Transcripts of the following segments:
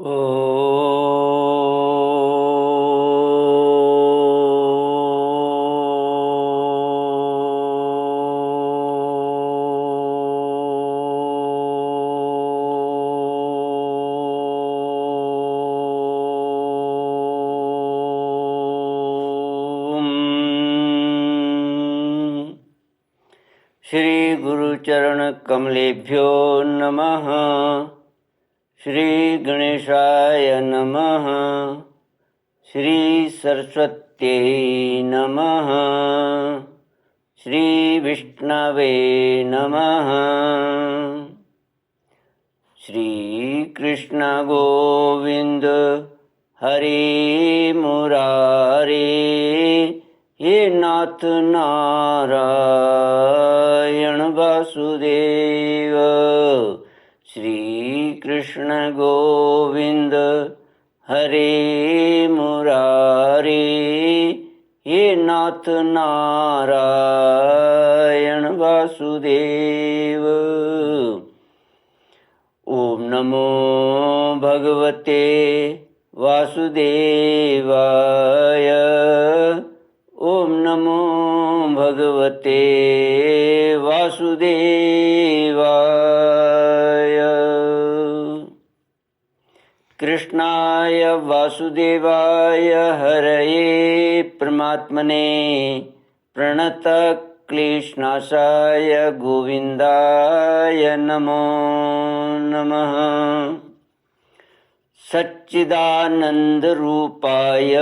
श्री गुरुचरण कमलेभ्यो नमः। श्री गणेशाय नमः। श्री सरस्वत्यै नमः। श्री विष्णवे नमः। श्री कृष्ण गोविंद हरे मुरारे, हे नाथ नारायण वासुदेव। श्री कृष्ण गोविंद हरे मुरारे, हे नाथ नारायण वासुदेव। ओम नमो भगवते वासुदेवाय। ओम नमो भगवते वासुदेवाय। कृष्णाय वासुदेवाय हरये परमात्मने प्रणतक्लेशनाशाय गोविन्दाय नमो नमः। सच्चिदानन्दरूपाय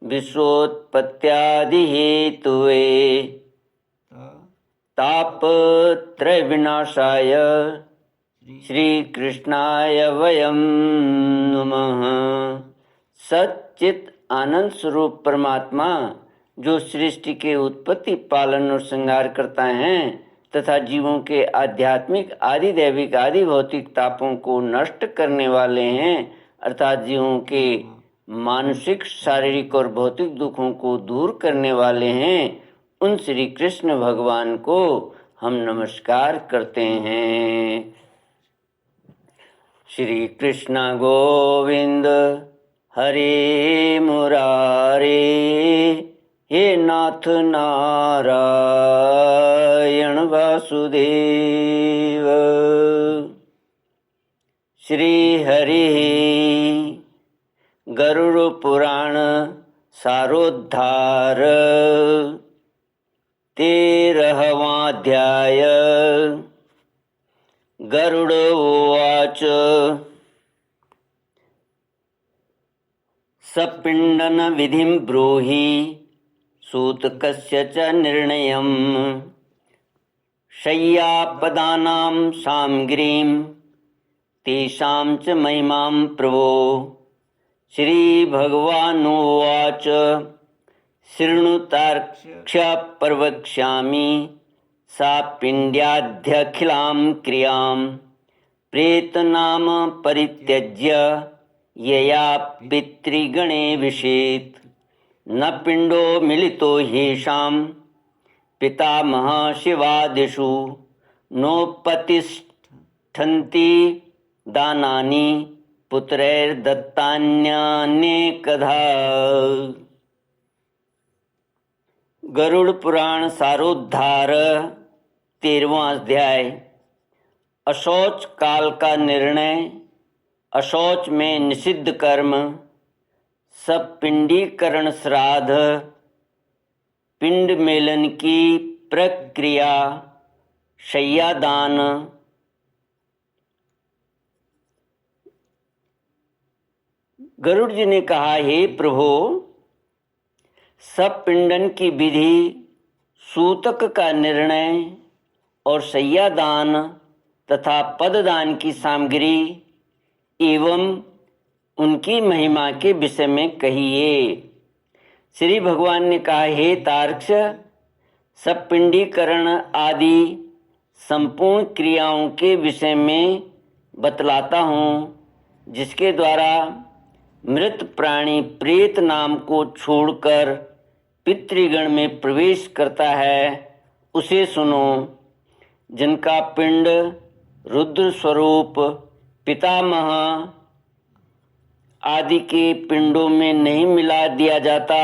विश्वोत्पत्त्यादिहेतवे तापत्रयविनाशाय श्रीकृष्णाय वयं नमः। सच्चित आनंद स्वरूप परमात्मा जो सृष्टि के उत्पत्ति, पालन और संहार करता है तथा जीवों के आध्यात्मिक, आदि दैविक, आदि भौतिक तापों को नष्ट करने वाले हैं, अर्थात जीवों के मानसिक, शारीरिक और भौतिक दुखों को दूर करने वाले हैं, उन श्री कृष्ण भगवान को हम नमस्कार करते हैं। श्री कृष्ण गोविंद हरे मुरारे, हे नाथ नारायण वासुदेव। श्री हरि गरुड़ पुराण सारोद्धार 13वां अध्याय। गरुड़ उवाच सपिंडन विधिं ब्रूहि सूतकस्य च निर्णयम् शय्यापदानां सामग्रीं तेषां च महिमां प्रभो। श्रीभगवानुवाच शृणुतार्क्ष्य प्रवक्ष्यामि सा पिण्ड्याध्यखिलां क्रियां प्रेतनाम परित्यज्य यया पितृगणे विशेत्। न पिण्डो मिलितो ह्येषां पितामह शिवादिषु नोपतिष्ठन्ति दानानि पुत्रैर्दत्तान्यनेकधा। गरुड़ पुराण सारोद्धार 13वां अध्याय। अशौच काल का निर्णय, अशौच में निषिद्ध कर्म, सपिंडीकरण श्राद्ध, पिंड मेलन की प्रक्रिया, शय्यादान, गरुड़ जी ने कहा, हे प्रभु, सब पिंडन की विधि, सूतक का निर्णय और शय्यादान तथा पददान की सामग्री एवं उनकी महिमा के विषय में कहिए। श्री भगवान ने कहा, हे तार्क्ष, सब पिंडीकरण आदि संपूर्ण क्रियाओं के विषय में बतलाता हूँ, जिसके द्वारा मृत प्राणी प्रेत नाम को छोड़कर पितृगण में प्रवेश करता है, उसे सुनो। जिनका पिंड रुद्र स्वरूप पितामह आदि के पिंडों में नहीं मिला दिया जाता,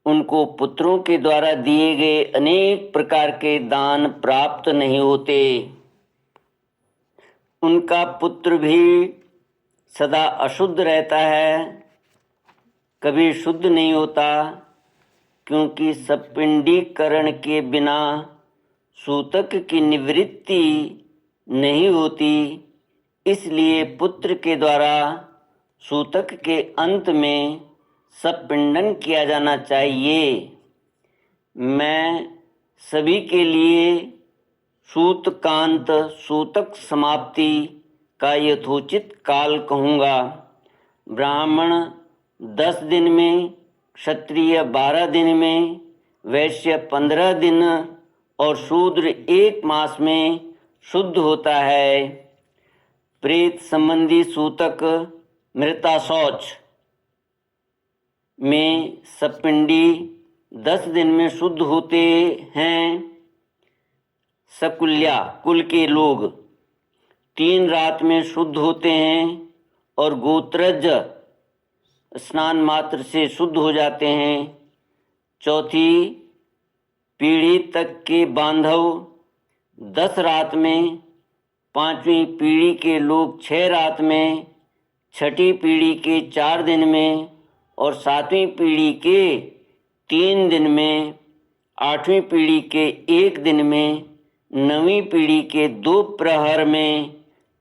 उनको पुत्रों के द्वारा दिए गए अनेक प्रकार के दान प्राप्त नहीं होते। उनका पुत्र भी सदा अशुद्ध रहता है, कभी शुद्ध नहीं होता, क्योंकि सपिंडीकरण के बिना सूतक की निवृत्ति नहीं होती। इसलिए पुत्र के द्वारा सूतक के अंत में सपिंडन किया जाना चाहिए। मैं सभी के लिए सूतकांत सूतक समाप्ति का यथोचित काल कहूँगा। ब्राह्मण 10 दिन में, क्षत्रिय 12 दिन में, वैश्य 15 दिन और शूद्र 1 मास में शुद्ध होता है। प्रेत संबंधी सूतक मृता शौच में सपिंडी 10 दिन में शुद्ध होते हैं। सकुल्या कुल के लोग 3 रात में शुद्ध होते हैं और गोत्रज स्नान मात्र से शुद्ध हो जाते हैं। चौथी पीढ़ी तक के बांधव 10 रात में, 5वीं पीढ़ी के लोग 6 रात में, 6ठी पीढ़ी के 4 दिन में और 7वीं पीढ़ी के 3 दिन में, 8वीं पीढ़ी के 1 दिन में, 9वीं पीढ़ी के 2 प्रहर में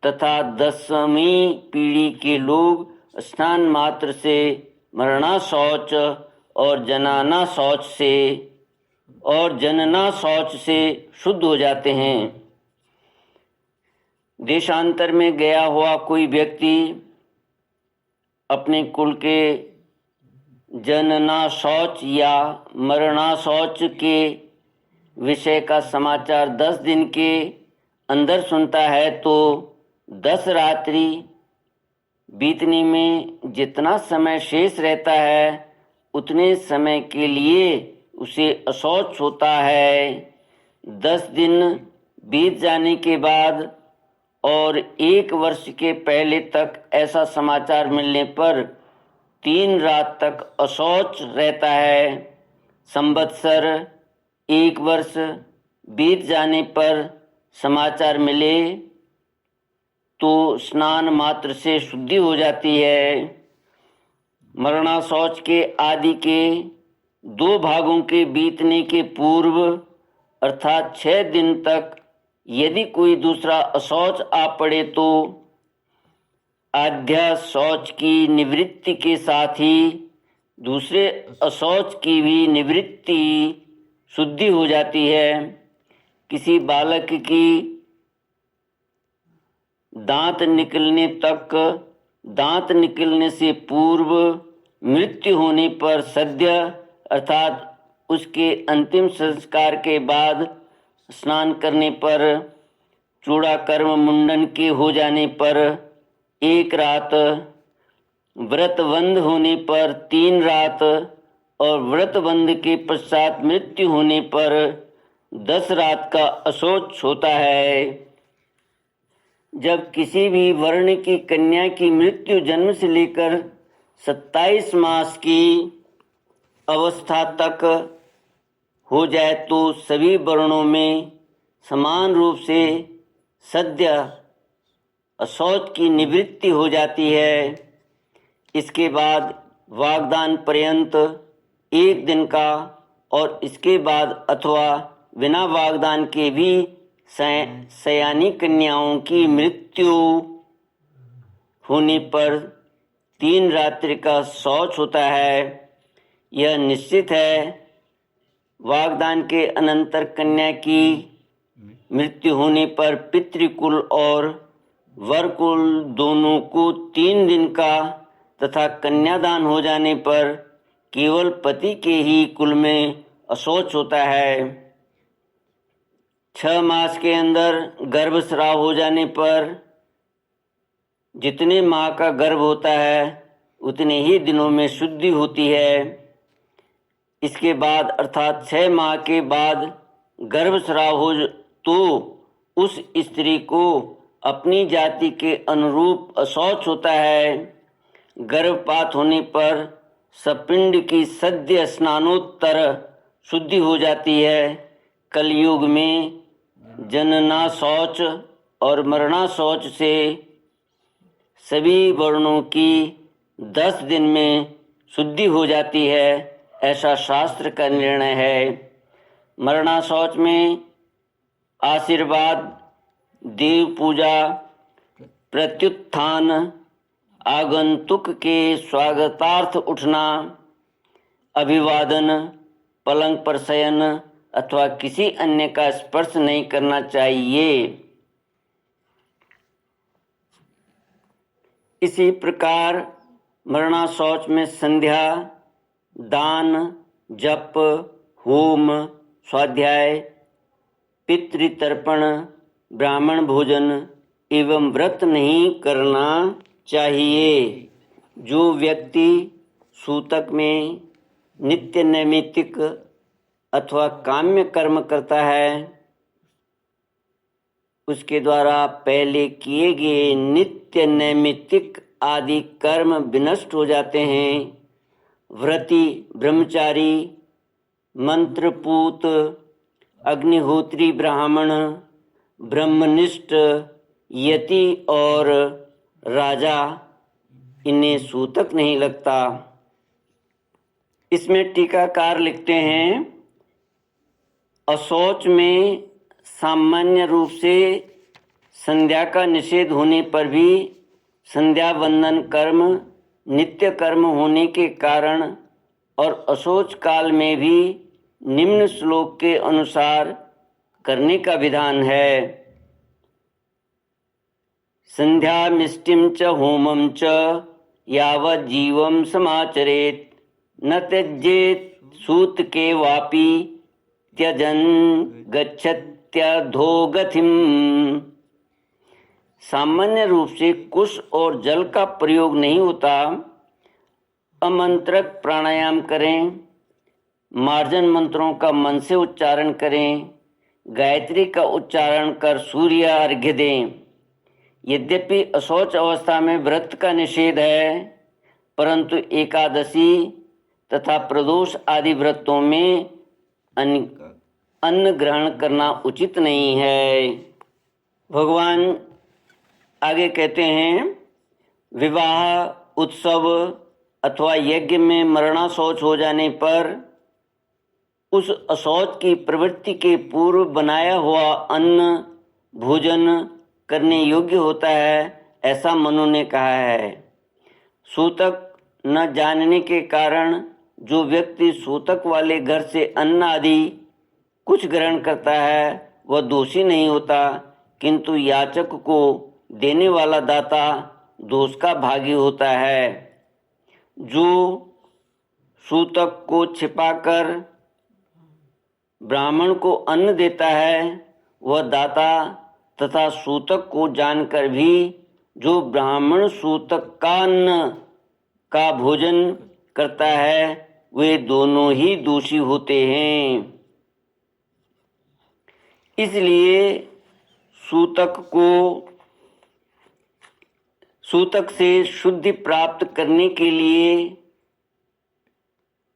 तथा 10वीं पीढ़ी के लोग स्नान मात्र से, मरणा शौच और जनना शौच से शुद्ध हो जाते हैं। देशांतर में गया हुआ कोई व्यक्ति अपने कुल के जनना शौच या मरणा शौच के विषय का समाचार 10 दिन के अंदर सुनता है तो 10 रात्रि बीतने में जितना समय शेष रहता है उतने समय के लिए उसे अशौच होता है। 10 दिन बीत जाने के बाद और 1 वर्ष के पहले तक ऐसा समाचार मिलने पर 3 रात तक अशौच रहता है। संवत्सर 1 वर्ष बीत जाने पर समाचार मिले तो स्नान मात्र से शुद्धि हो जाती है। मरणा शौच के आदि के 2 भागों के बीतने के पूर्व अर्थात 6 दिन तक यदि कोई दूसरा अशौच आ पड़े तो आद्या शौच की निवृत्ति के साथ ही दूसरे अशौच की भी निवृत्ति शुद्धि हो जाती है। किसी बालक की दांत निकलने से पूर्व मृत्यु होने पर सद्य अर्थात उसके अंतिम संस्कार के बाद स्नान करने पर, चूड़ाकर्म मुंडन के हो जाने पर 1 रात, व्रतबंध होने पर 3 रात और व्रतबंध के पश्चात मृत्यु होने पर 10 रात का अशौच होता है। जब किसी भी वर्ण की कन्या की मृत्यु जन्म से लेकर 27 मास की अवस्था तक हो जाए तो सभी वर्णों में समान रूप से सद्य अशौच की निवृत्ति हो जाती है। इसके बाद वागदान पर्यंत 1 दिन का और इसके बाद अथवा बिना वागदान के भी सयानी कन्याओं की मृत्यु होने पर 3 रात्रि का शौच होता है। यह निश्चित है। वागदान के अनंतर कन्या की मृत्यु होने पर पितृकुल और वरकुल दोनों को 3 दिन का तथा कन्यादान हो जाने पर केवल पति के ही कुल में अशौच होता है। 6 मास के अंदर गर्भस्राव हो जाने पर जितने माह का गर्भ होता है उतने ही दिनों में शुद्धि होती है। इसके बाद अर्थात 6 माह के बाद गर्भस्राव हो तो उस स्त्री को अपनी जाति के अनुरूप अशौच होता है। गर्भपात होने पर सपिंड की सद्य स्नानोत्तर शुद्धि हो जाती है। कलयुग में जनना शौच और मरना शौच से सभी वर्णों की 10 दिन में शुद्धि हो जाती है, ऐसा शास्त्र का निर्णय है। मरना शौच में आशीर्वाद, देव पूजा, प्रत्युत्थान, आगंतुक के स्वागतार्थ उठना, अभिवादन, पलंग पर शयन अथवा किसी अन्य का स्पर्श नहीं करना चाहिए। इसी प्रकार मरना शौच में संध्या, दान, जप, होम, स्वाध्याय, पितृतर्पण, ब्राह्मण भोजन एवं व्रत नहीं करना चाहिए। जो व्यक्ति सूतक में नित्य नैमित्तिक अथवा काम्य कर्म करता है, उसके द्वारा पहले किए गए नित्य नैमित्तिक आदि कर्म विनष्ट हो जाते हैं। व्रती, ब्रह्मचारी, मंत्रपूत, अग्निहोत्री ब्राह्मण, ब्रह्मनिष्ठ, यति और राजा, इन्हें सूतक नहीं लगता। इसमें टीकाकार लिखते हैं, अशौच में सामान्य रूप से संध्या का निषेध होने पर भी संध्या वंदन कर्म नित्य कर्म होने के कारण और अशौच काल में भी निम्न श्लोक के अनुसार करने का विधान है। संध्या मिष्टिम च होमम च यावत् जीवम समाचरेत न त्यजेत सूत के वापी त्यजन गच्छत्यधोगतिम। सामान्य रूप से कुश और जल का प्रयोग नहीं होता। अमंत्रक प्राणायाम करें, मार्जन मंत्रों का मन से उच्चारण करें, गायत्री का उच्चारण कर सूर्य अर्घ्य दें। यद्यपि अशौच अवस्था में व्रत का निषेध है, परंतु एकादशी तथा प्रदोष आदि व्रतों में अन्न ग्रहण करना उचित नहीं है। भगवान आगे कहते हैं, विवाह, उत्सव अथवा यज्ञ में मरना शौच हो जाने पर उस अशौच की प्रवृत्ति के पूर्व बनाया हुआ अन्न भोजन करने योग्य होता है, ऐसा मनु ने कहा है। सूतक न जानने के कारण जो व्यक्ति सूतक वाले घर से अन्न आदि कुछ ग्रहण करता है वह दोषी नहीं होता, किंतु याचक को देने वाला दाता दोष का भागी होता है। जो सूतक को छिपाकर ब्राह्मण को अन्न देता है वह दाता तथा सूतक को जानकर भी जो ब्राह्मण सूतक का अन्न का भोजन करता है वे दोनों ही दोषी होते हैं। इसलिए सूतक से शुद्धि प्राप्त करने के लिए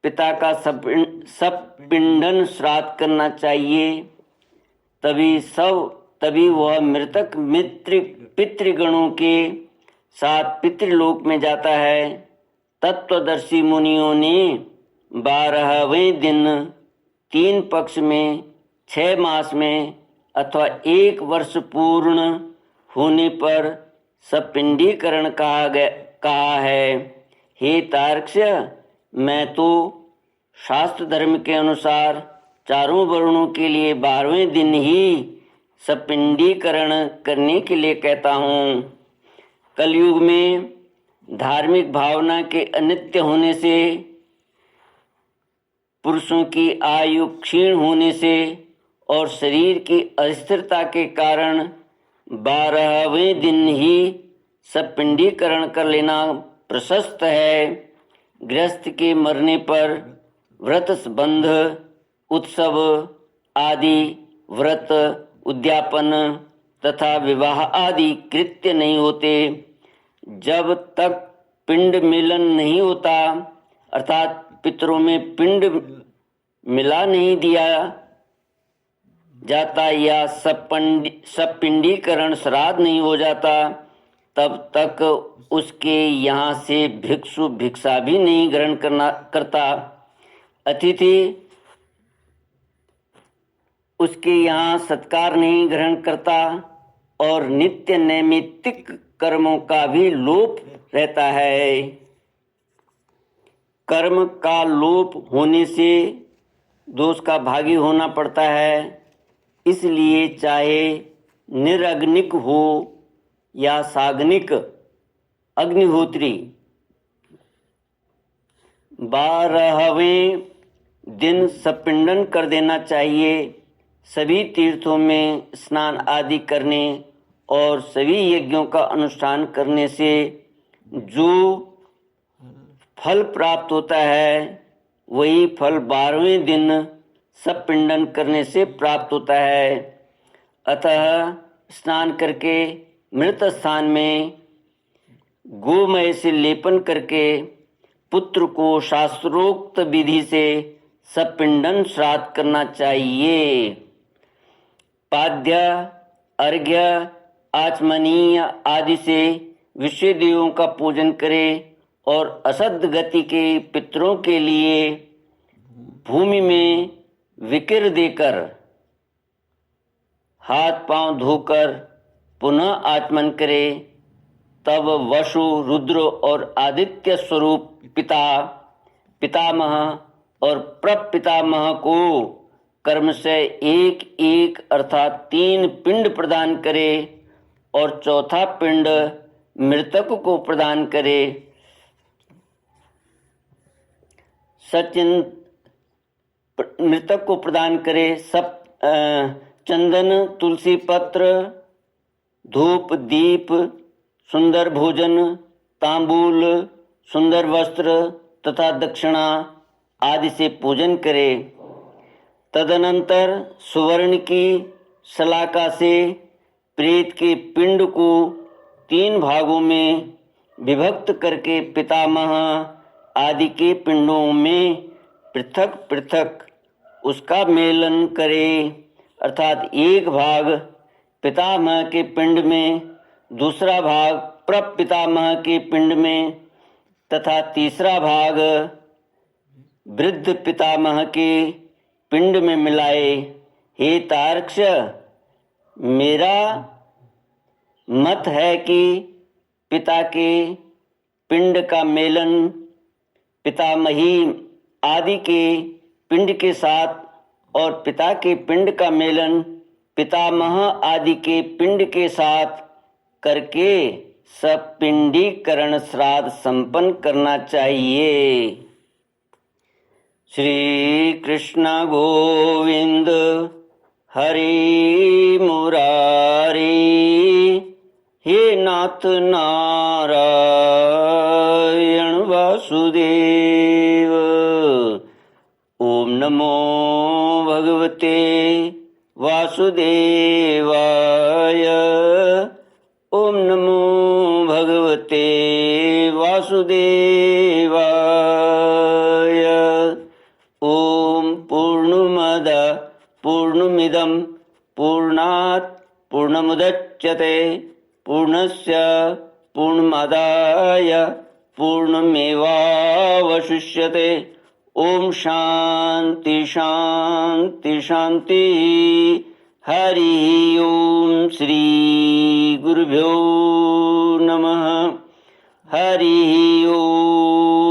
पिता का सपिंडन श्राद्ध करना चाहिए। तभी वह मृतक पितृगणों के साथ पितृलोक में जाता है। तत्वदर्शी मुनियों ने 12वें दिन 3 पक्ष में 6 मास में अथवा 1 वर्ष पूर्ण होने पर सपिंडीकरण कहा है। हे तार्क्ष्य, मैं तो शास्त्र धर्म के अनुसार चारों वर्णों के लिए 12वें दिन ही सपिंडीकरण करने के लिए कहता हूँ। कलयुग में धार्मिक भावना के अनित्य होने से, पुरुषों की आयु क्षीण होने से और शरीर की अस्थिरता के कारण 12वें दिन ही सपिंडीकरण कर लेना प्रशस्त है। गृहस्थ के मरने पर व्रत संबंध उत्सव आदि व्रत उद्यापन तथा विवाह आदि कृत्य नहीं होते जब तक पिंड मिलन नहीं होता, अर्थात पितरों में पिंड मिला नहीं दिया जाता या सपिंडीकरण श्राद्ध नहीं हो जाता, तब तक उसके यहाँ से भिक्षु भिक्षा भी नहीं ग्रहण करता। अतिथि उसके यहाँ सत्कार नहीं ग्रहण करता और नित्य नैमित्तिक कर्मों का भी लोप रहता है। कर्म का लोप होने से दोष का भागी होना पड़ता है। इसलिए चाहे निरग्निक हो या साग्निक अग्निहोत्री 12वें दिन सपिंडन कर देना चाहिए। सभी तीर्थों में स्नान आदि करने और सभी यज्ञों का अनुष्ठान करने से जो फल प्राप्त होता है वही फल 12वें दिन सपिंडन करने से प्राप्त होता है। अतः स्नान करके मृत स्थान में गोमय से लेपन करके पुत्र को शास्त्रोक्त विधि से सपिंडन श्राद्ध करना चाहिए। पाद्य, अर्घ्य, आचमनीय आदि से विश्व देवों का पूजन करे और असद गति के पितरों के लिए भूमि में विकिर देकर हाथ पांव धोकर पुनः आचमन करे। तब वसु, रुद्र और आदित्य स्वरूप पितामह और प्रपितामह को कर्म से एक एक अर्थात 3 पिंड प्रदान करे और चौथा पिंड मृतक को प्रदान करे। मृतक को प्रदान करे। सब चंदन, तुलसी पत्र, धूप, दीप, सुंदर भोजन, तांबूल, सुंदर वस्त्र तथा दक्षिणा आदि से पूजन करे। तदनंतर सुवर्ण की शलाका से प्रेत के पिंड को 3 भागों में विभक्त करके पितामह आदि के पिंडों में पृथक पृथक उसका मेलन करे। अर्थात एक भाग पितामह के पिंड में, दूसरा भाग प्रपितामह के पिंड में तथा तीसरा भाग वृद्ध पितामह के पिंड में मिलाए। हे तार्क्ष, मेरा मत है कि पिता के पिंड का मेलन पितामही आदि के पिंड के साथ और पिता के पिंड का मेलन पितामह आदि के पिंड के साथ करके सपिंडीकरण श्राद्ध संपन्न करना चाहिए। श्री कृष्ण गोविंद हरि मुरारी, हे नाथ नारायण वासुदेव। ओम नमो भगवते वासुदेवाय। ओम नमो भगवते वासुदेवाय। ओम पूर्णमद पूर्णमिदं पूर्णात् पूर्णमुदच्यते पूर्णस्य पूर्णमादाय पूर्णमेवावशिष्यते। ओम शांति शांति शांति। हरि ओम। श्री गुरुभ्यो नमः। हरि ओम।